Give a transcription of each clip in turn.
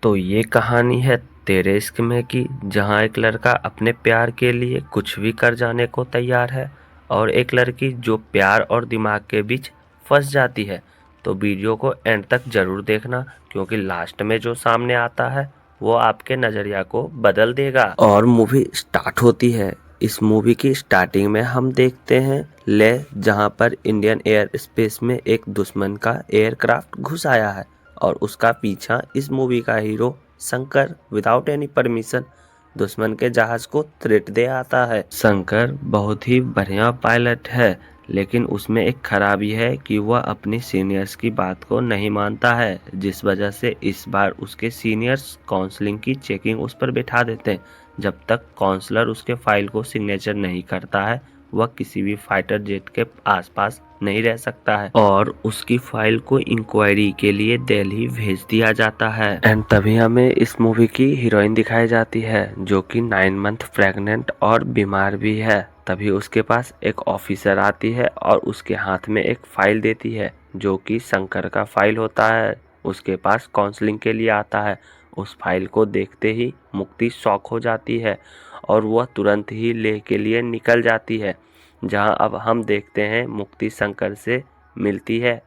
तो ये कहानी है तेरे इश्क में की, जहाँ एक लड़का अपने प्यार के लिए कुछ भी कर जाने को तैयार है और एक लड़की जो प्यार और दिमाग के बीच फंस जाती है। तो वीडियो को एंड तक जरूर देखना, क्योंकि लास्ट में जो सामने आता है वो आपके नज़रिया को बदल देगा। और मूवी स्टार्ट होती है। इस मूवी की स्टार्टिंग में हम देखते हैं जहाँ पर इंडियन एयर स्पेस में एक दुश्मन का एयरक्राफ्ट घुस आया है और उसका पीछा इस मूवी का hero Shankar without any permission दुश्मन के जहाज को थ्रेट दे आता है। शंकर बहुत ही बढ़िया पायलट है, लेकिन उसमें एक खराबी है कि वह अपनी सीनियर्स की बात को नहीं मानता है, जिस वजह से इस बार उसके सीनियर्स काउंसलिंग की चेकिंग उस पर बिठा देते हैं। जब तक काउंसलर उसके फाइल को सिग्नेचर नहीं करता है, वह किसी भी फाइटर जेट के आसपास नहीं रह सकता है और उसकी फाइल को इंक्वायरी के लिए दिल्ली भेज दिया जाता है। एंड तभी हमें इस मूवी की हीरोइन दिखाई जाती है, जो कि 9 मंथ प्रेग्नेंट और बीमार भी है। तभी उसके पास एक ऑफिसर आती है और उसके हाथ में एक फाइल देती है, जो कि शंकर का फाइल होता है। उसके पास काउंसलिंग के लिए आता है। उस फाइल को देखते ही मुक्ति शॉक हो जाती है और वह तुरंत ही लेह के लिए निकल जाती है, जहां अब हम देखते हैं मुक्ति शंकर से मिलती है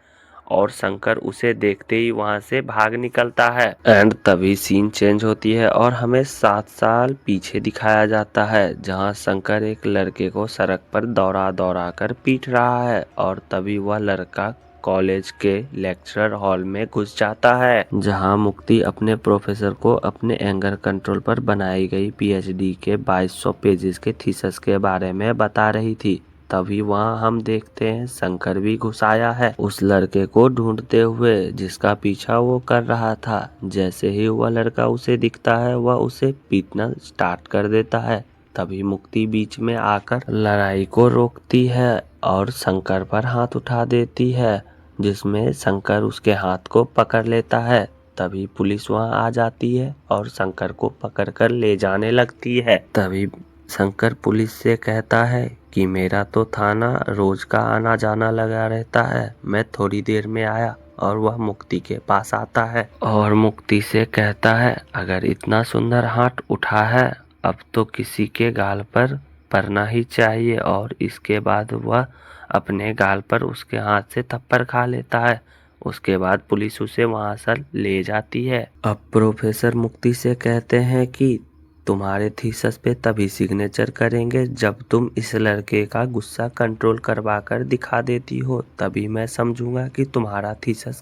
और शंकर उसे देखते ही वहां से भाग निकलता है। एंड तभी सीन चेंज होती है और हमें 7 साल पीछे दिखाया जाता है, जहां शंकर एक लड़के को सड़क पर दौड़ा दौड़ा कर पीट रहा है और तभी वह लड़का कॉलेज के लेक्चरर हॉल में घुस जाता है, जहां मुक्ति अपने प्रोफेसर को अपने एंगर कंट्रोल पर बनाई गई पीएचडी के 2200 पेजेस के थीसिस के बारे में बता रही थी। तभी वहां हम देखते हैं शंकर भी घुस आया है उस लड़के को ढूंढते हुए जिसका पीछा वो कर रहा था। जैसे ही वह लड़का उसे दिखता है, वह उसे पीटना स्टार्ट कर देता है। तभी मुक्ति बीच में आकर लड़ाई को रोकती है और शंकर पर हाथ उठा देती है, जिसमें शंकर उसके हाथ को पकड़ लेता है। तभी पुलिस वहां आ जाती है और शंकर को पकड़कर ले जाने लगती है। तभी शंकर पुलिस से कहता है कि मेरा तो थाना रोज का आना जाना लगा रहता है, मैं थोड़ी देर में आया। और वह मुक्ति के पास आता है और मुक्ति से कहता है, अगर इतना सुंदर हाथ उठा है, अब तो किसी के गाल पर पड़ना ही चाहिए। और इसके बाद वह अपने गाल पर उसके हाथ से थप्पड़ खा लेता है। उसके बाद पुलिस उसे वहां से ले जाती है। अब प्रोफेसर मुक्ति से कहते हैं कि तुम्हारे थीसिस पे तभी सिग्नेचर करेंगे जब तुम इस लड़के का गुस्सा कंट्रोल करवा कर दिखा देती हो, तभी मैं समझूंगा कि तुम्हारा थीसिस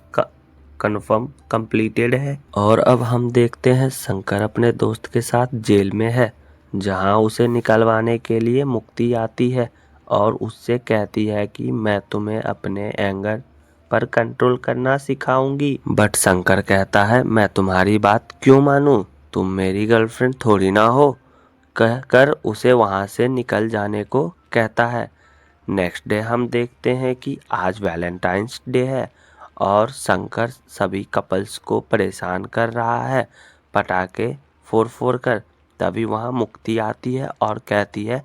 कंफर्म कंप्लीटेड है। और अब हम देखते हैं शंकर अपने दोस्त के साथ जेल में है, जहां उसे निकलवाने के लिए मुक्ति आती है और उससे कहती है कि मैं तुम्हें अपने एंगर पर कंट्रोल करना सिखाऊंगी। बट शंकर कहता है, मैं तुम्हारी बात क्यों मानूं, तुम मेरी गर्लफ्रेंड थोड़ी ना हो, कहकर उसे वहां से निकल जाने को कहता है। नेक्स्ट डे हम देखते हैं कि आज वैलेंटाइंस डे है और शंकर सभी कपल्स को परेशान कर रहा है पटाखे फोड़ फोड़ कर। तभी वहां मुक्ति आती है और कहती है,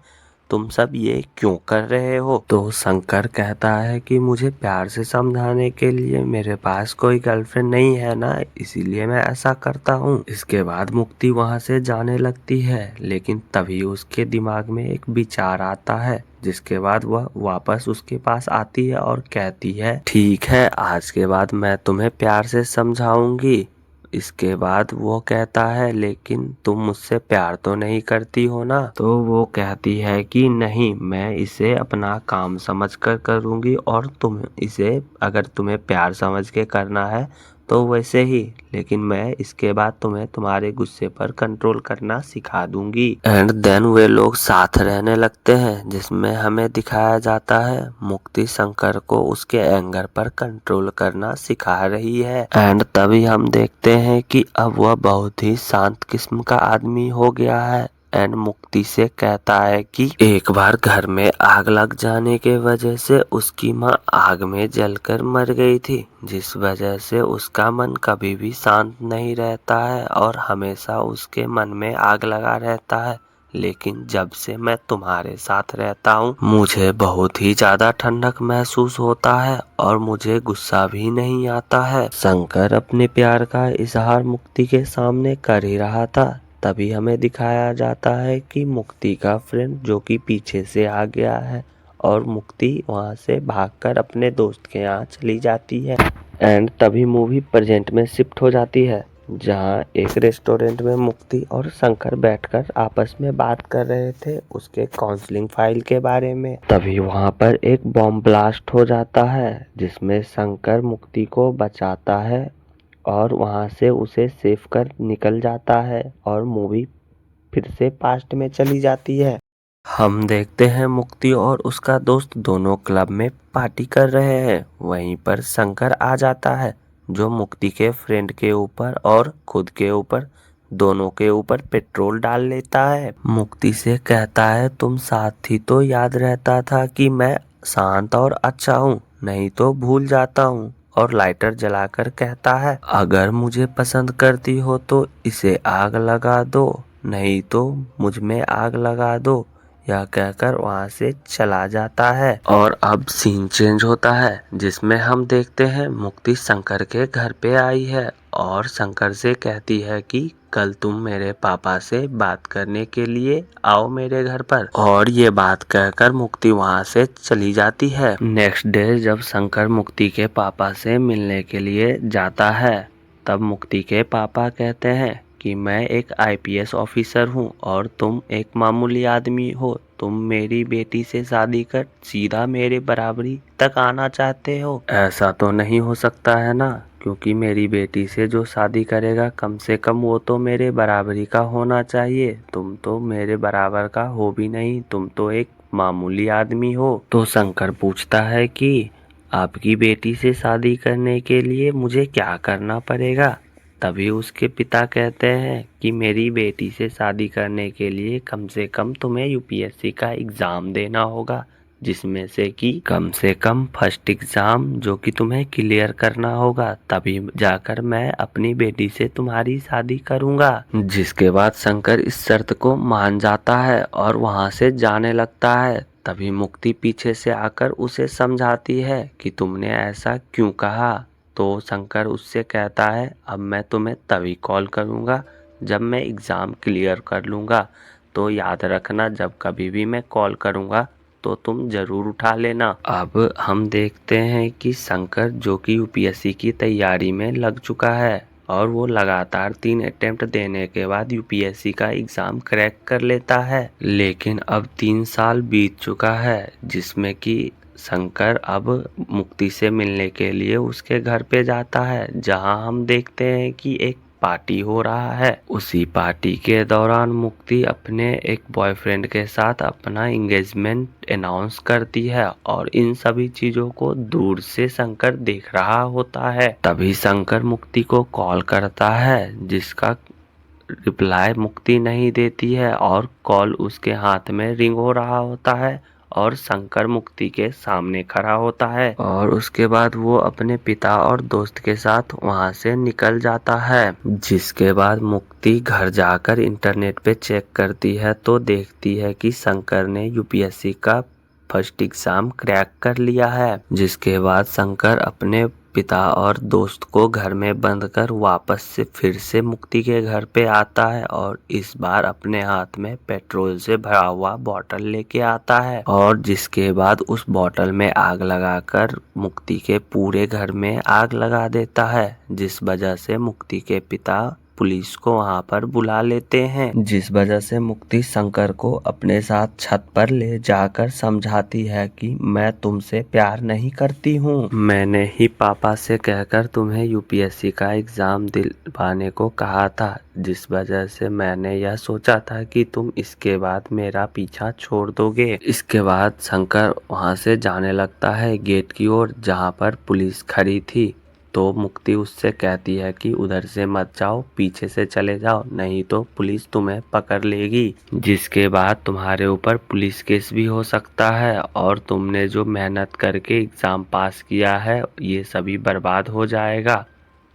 तुम सब ये क्यों कर रहे हो। तो शंकर कहता है कि मुझे प्यार से समझाने के लिए मेरे पास कोई गर्लफ्रेंड नहीं है ना, इसीलिए मैं ऐसा करता हूँ। इसके बाद मुक्ति वहां से जाने लगती है, लेकिन तभी उसके दिमाग में एक विचार आता है, जिसके बाद वह वापस उसके पास आती है और कहती है, ठीक है, आज के बाद मैं तुम्हें प्यार से समझाऊंगी। इसके बाद वो कहता है, लेकिन तुम मुझसे प्यार तो नहीं करती हो ना। तो वो कहती है कि नहीं, मैं इसे अपना काम समझकर करूंगी और तुम इसे अगर तुम्हें प्यार समझ के करना है तो वैसे ही, लेकिन मैं इसके बाद तुम्हें तुम्हारे गुस्से पर कंट्रोल करना सिखा दूंगी। एंड देन वे लोग साथ रहने लगते हैं, जिसमें हमें दिखाया जाता है मुक्ति शंकर को उसके एंगर पर कंट्रोल करना सिखा रही है। एंड तभी हम देखते हैं कि अब वह बहुत ही शांत किस्म का आदमी हो गया है। एंड मुक्ति से कहता है कि एक बार घर में आग लग जाने के वजह से उसकी माँ आग में जलकर मर गई थी, जिस वजह से उसका मन कभी भी शांत नहीं रहता है और हमेशा उसके मन में आग लगा रहता है। लेकिन जब से मैं तुम्हारे साथ रहता हूँ मुझे बहुत ही ज्यादा ठंडक महसूस होता है और मुझे गुस्सा भी नहीं आता है। शंकर अपने प्यार का इजहार मुक्ति के सामने कर ही रहा था, तभी हमें दिखाया जाता है कि मुक्ति का फ्रेंड जो कि पीछे से आ गया है और मुक्ति वहां से भागकर अपने दोस्त के यहाँ चली जाती है। एंड तभी मूवी प्रेजेंट में शिफ्ट हो जाती है, जहाँ एक रेस्टोरेंट में मुक्ति और शंकर बैठकर आपस में बात कर रहे थे उसके काउंसलिंग फाइल के बारे में। तभी वहाँ पर एक बॉम्ब ब्लास्ट हो जाता है जिसमें शंकर मुक्ति को बचाता है और वहाँ से उसे सेफ कर निकल जाता है और मूवी फिर से पास्ट में चली जाती है। हम देखते हैं मुक्ति और उसका दोस्त दोनों क्लब में पार्टी कर रहे हैं। वहीं पर शंकर आ जाता है जो मुक्ति के फ्रेंड के ऊपर और खुद के ऊपर दोनों के ऊपर पेट्रोल डाल लेता है। मुक्ति से कहता है तुम साथ थी तो याद रहता था कि मैं शांत और अच्छा हूँ, नहीं तो भूल जाता हूँ। और लाइटर जलाकर कहता है अगर मुझे पसंद करती हो तो इसे आग लगा दो, नहीं तो मुझ में आग लगा दो। यह कहकर वहां से चला जाता है और अब सीन चेंज होता है जिसमें हम देखते हैं मुक्ति शंकर के घर पे आई है और शंकर से कहती है कि कल तुम मेरे पापा से बात करने के लिए आओ मेरे घर पर, और ये बात कहकर मुक्ति वहां से चली जाती है। नेक्स्ट डे जब शंकर मुक्ति के पापा से मिलने के लिए जाता है तब मुक्ति के पापा कहते हैं कि मैं एक आईपीएस ऑफिसर हूँ और तुम एक मामूली आदमी हो, तुम मेरी बेटी से शादी कर सीधा मेरे बराबरी तक आना चाहते हो। ऐसा तो नहीं हो सकता है ना, क्योंकि मेरी बेटी से जो शादी करेगा कम से कम वो तो मेरे बराबरी का होना चाहिए। तुम तो मेरे बराबर का हो भी नहीं, तुम तो एक मामूली आदमी हो। तो शंकर पूछता है कि आपकी बेटी से शादी करने के लिए मुझे क्या करना पड़ेगा। तभी उसके पिता कहते हैं कि मेरी बेटी से शादी करने के लिए कम से कम तुम्हें यूपीएससी का एग्ज़ाम देना होगा, जिसमें से कम फर्स्ट एग्ज़ाम जो कि तुम्हें क्लियर करना होगा, तभी जाकर मैं अपनी बेटी से तुम्हारी शादी करूंगा। जिसके बाद शंकर इस शर्त को मान जाता है और वहां से जाने लगता है। तभी मुक्ति पीछे से आकर उसे समझाती है कि तुमने ऐसा क्यों कहा। तो शंकर उससे कहता है अब मैं तुम्हें तभी कॉल करूँगा जब मैं एग्ज़ाम क्लियर कर लूँगा, तो याद रखना जब कभी भी मैं कॉल करूँगा तो तुम ज़रूर उठा लेना। अब हम देखते हैं कि शंकर जो कि यूपीएससी की तैयारी में लग चुका है और वो लगातार 3 अटेम्प्ट देने के बाद यूपीएससी का एग्ज़ाम क्रैक कर लेता है। लेकिन अब 3 साल बीत चुका है जिसमें कि शंकर अब मुक्ति से मिलने के लिए उसके घर पे जाता है, जहां हम देखते हैं कि एक पार्टी हो रहा है। उसी पार्टी के दौरान मुक्ति अपने एक बॉयफ्रेंड के साथ अपना एंगेजमेंट अनाउंस करती है और इन सभी चीजों को दूर से शंकर देख रहा होता है। तभी शंकर मुक्ति को कॉल करता है जिसका रिप्लाई मुक्ति नहीं देती है और कॉल उसके हाथ में रिंग हो रहा होता है और शंकर मुक्ति के सामने खड़ा होता है और उसके बाद वो अपने पिता और दोस्त के साथ वहां से निकल जाता है। जिसके बाद मुक्ति घर जाकर इंटरनेट पे चेक करती है तो देखती है कि शंकर ने यूपीएससी का फर्स्ट एग्जाम क्रैक कर लिया है। जिसके बाद शंकर अपने पिता और दोस्त को घर में बंद कर वापस से फिर से मुक्ति के घर पे आता है और इस बार अपने हाथ में पेट्रोल से भरा हुआ बोतल लेके आता है और जिसके बाद उस बोतल में आग लगाकर मुक्ति के पूरे घर में आग लगा देता है, जिस वजह से मुक्ति के पिता पुलिस को वहां पर बुला लेते हैं। जिस वजह से मुक्ति शंकर को अपने साथ छत पर ले जाकर समझाती है कि मैं तुमसे प्यार नहीं करती हूँ, मैंने ही पापा से कहकर तुम्हें यूपीएससी का एग्जाम दिलवाने को कहा था, जिस वजह से मैंने यह सोचा था कि तुम इसके बाद मेरा पीछा छोड़ दोगे। इसके बाद शंकर वहां से जाने लगता है गेट की ओर जहां पर पुलिस खड़ी थी। तो मुक्ति उससे कहती है कि उधर से मत जाओ, पीछे से चले जाओ, नहीं तो पुलिस तुम्हें पकड़ लेगी, जिसके बाद तुम्हारे ऊपर पुलिस केस भी हो सकता है और तुमने जो मेहनत करके एग्जाम पास किया है ये सभी बर्बाद हो जाएगा।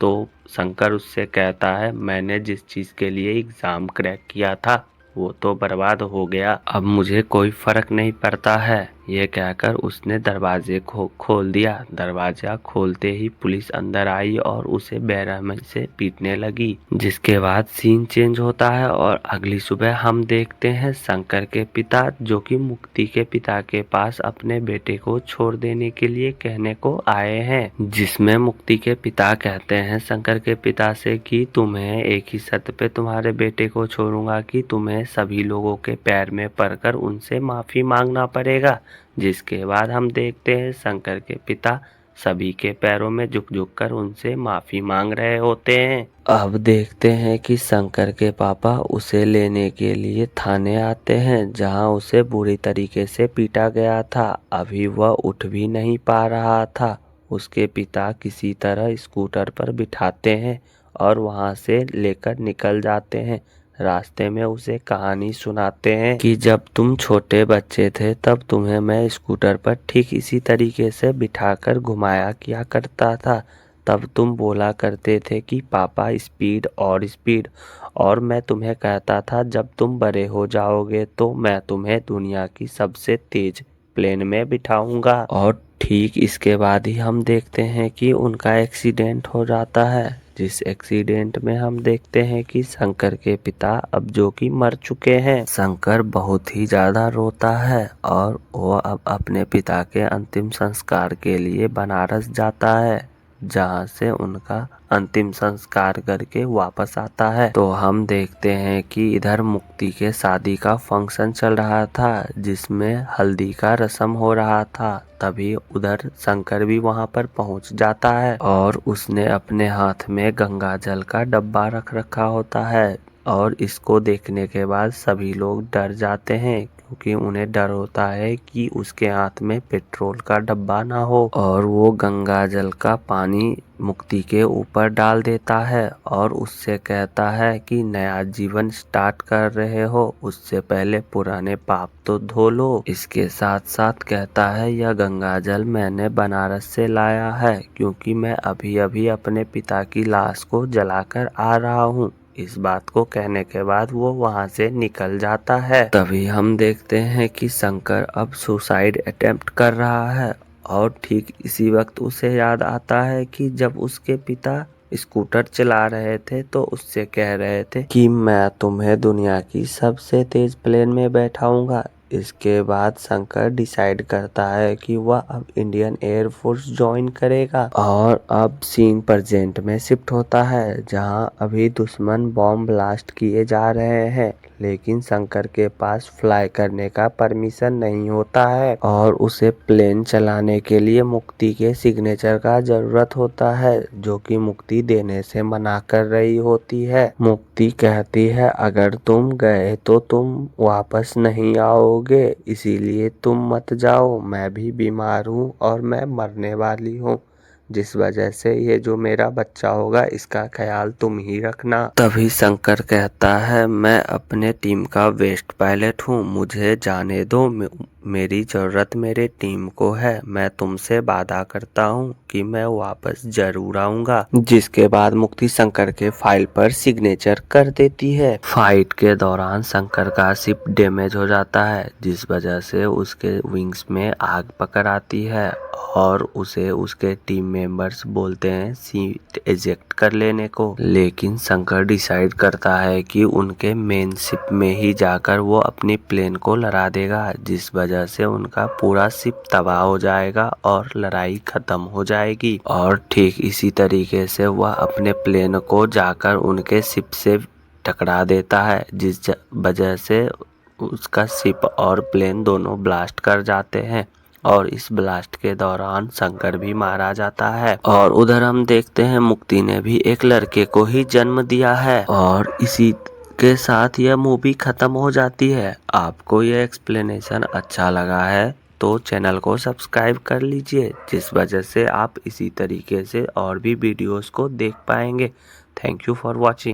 तो शंकर उससे कहता है मैंने जिस चीज़ के लिए एग्ज़ाम क्रैक किया था वो तो बर्बाद हो गया, अब मुझे कोई फर्क नहीं पड़ता है। ये कहकर उसने दरवाजे खोल दिया। दरवाजा खोलते ही पुलिस अंदर आई और उसे बेरहमी से पीटने लगी, जिसके बाद सीन चेंज होता है और अगली सुबह हम देखते हैं शंकर के पिता जो कि मुक्ति के पिता के पास अपने बेटे को छोड़ देने के लिए कहने को आए हैं, जिसमें मुक्ति के पिता कहते हैं शंकर के पिता से कि तुम्हें एक ही शर्त पे तुम्हारे बेटे को छोड़ूंगा कि तुम्हें सभी लोगों के पैर में पड़कर उनसे माफी मांगना पड़ेगा। जिसके बाद हम देखते हैं शंकर के पिता सभी के पैरों में झुक झुक कर उनसे माफी मांग रहे होते हैं। अब देखते हैं कि शंकर के पापा उसे लेने के लिए थाने आते हैं, जहां उसे बुरी तरीके से पीटा गया था। अभी वह उठ भी नहीं पा रहा था। उसके पिता किसी तरह स्कूटर पर बिठाते हैं और वहां से लेकर निकल जाते हैं। रास्ते में उसे कहानी सुनाते हैं कि जब तुम छोटे बच्चे थे तब तुम्हें मैं स्कूटर पर ठीक इसी तरीके से बिठाकर घुमाया किया करता था। तब तुम बोला करते थे कि पापा स्पीड और स्पीड, और मैं तुम्हें कहता था जब तुम बड़े हो जाओगे तो मैं तुम्हें दुनिया की सबसे तेज प्लेन में बिठाऊंगा। और ठीक इसके बाद ही हम देखते हैं कि उनका एक्सीडेंट हो जाता है, जिस एक्सीडेंट में हम देखते हैं कि शंकर के पिता अब जो कि मर चुके हैं। शंकर बहुत ही ज्यादा रोता है और वो अब अपने पिता के अंतिम संस्कार के लिए बनारस जाता है, जहां से उनका अंतिम संस्कार करके वापस आता है। तो हम देखते हैं कि इधर मुक्ति के शादी का फंक्शन चल रहा था, जिसमें हल्दी का रस्म हो रहा था। तभी उधर शंकर भी वहां पर पहुंच जाता है और उसने अपने हाथ में गंगा जल का डब्बा रख रखा होता है। और इसको देखने के बाद सभी लोग डर जाते हैं, क्योंकि उन्हें डर होता है कि उसके हाथ में पेट्रोल का डब्बा ना हो। और वो गंगा जल का पानी मुक्ति के ऊपर डाल देता है और उससे कहता है कि नया जीवन स्टार्ट कर रहे हो, उससे पहले पुराने पाप तो धो लो। इसके साथ साथ कहता है यह गंगा जल मैंने बनारस से लाया है, क्योंकि मैं अभी अभी अपने पिता की लाश को जलाकर आ रहा हूँ। इस बात को कहने के बाद वो वहां से निकल जाता है। तभी हम देखते हैं कि शंकर अब सुसाइड अटेम्प्ट कर रहा है और ठीक इसी वक्त उसे याद आता है कि जब उसके पिता स्कूटर चला रहे थे तो उससे कह रहे थे कि मैं तुम्हें दुनिया की सबसे तेज प्लेन में बैठाऊंगा। इसके बाद शंकर डिसाइड करता है कि वह अब इंडियन एयरफोर्स ज्वाइन करेगा। और अब सीन प्रेजेंट में शिफ्ट होता है, जहां अभी दुश्मन बॉम्ब ब्लास्ट किए जा रहे हैं, लेकिन शंकर के पास फ्लाई करने का परमिशन नहीं होता है और उसे प्लेन चलाने के लिए मुक्ति के सिग्नेचर का जरूरत होता है, जो कि मुक्ति देने से मना कर रही होती है। मुक्ति कहती है अगर तुम गए तो तुम वापस नहीं आओगे, इसीलिए तुम मत जाओ, मैं भी बीमार हूँ और मैं मरने वाली हूँ, जिस वजह से ये जो मेरा बच्चा होगा इसका ख्याल तुम ही रखना। तभी शंकर कहता है मैं अपने टीम का वेस्ट पायलट हूँ, मुझे जाने दो, मेरी जरूरत मेरे टीम को है। मैं तुमसे वादा करता हूँ कि मैं वापस जरूर आऊंगा। जिसके बाद मुक्ति शंकर के फाइल पर सिग्नेचर कर देती है। फाइट के दौरान शंकर का शिप डैमेज हो जाता है, जिस वजह से उसके विंग्स में आग पकड़ आती है और उसे उसके टीम मेंबर्स बोलते हैं सीट एजेक्ट कर लेने को। लेकिन शंकर डिसाइड करता है कि उनके मेन शिप में ही जाकर वो अपनी प्लेन को लड़ा देगा, जिस वजह से उनका पूरा शिप तबाह हो जाएगा और लड़ाई खत्म हो जाएगी। और ठीक इसी तरीके से वह अपने प्लेन को जाकर उनके शिप से टकरा देता है, जिस वजह से उसका शिप और प्लेन दोनों ब्लास्ट कर जाते हैं और इस ब्लास्ट के दौरान शंकर भी मारा जाता है। और उधर हम देखते हैं मुक्ति ने भी एक लड़के को ही जन्म दिया है और इसी के साथ यह मूवी खत्म हो जाती है। आपको यह एक्सप्लेनेशन अच्छा लगा है तो चैनल को सब्सक्राइब कर लीजिए, जिस वजह से आप इसी तरीके से और भी वीडियोस को देख पाएंगे। Thank you for watching.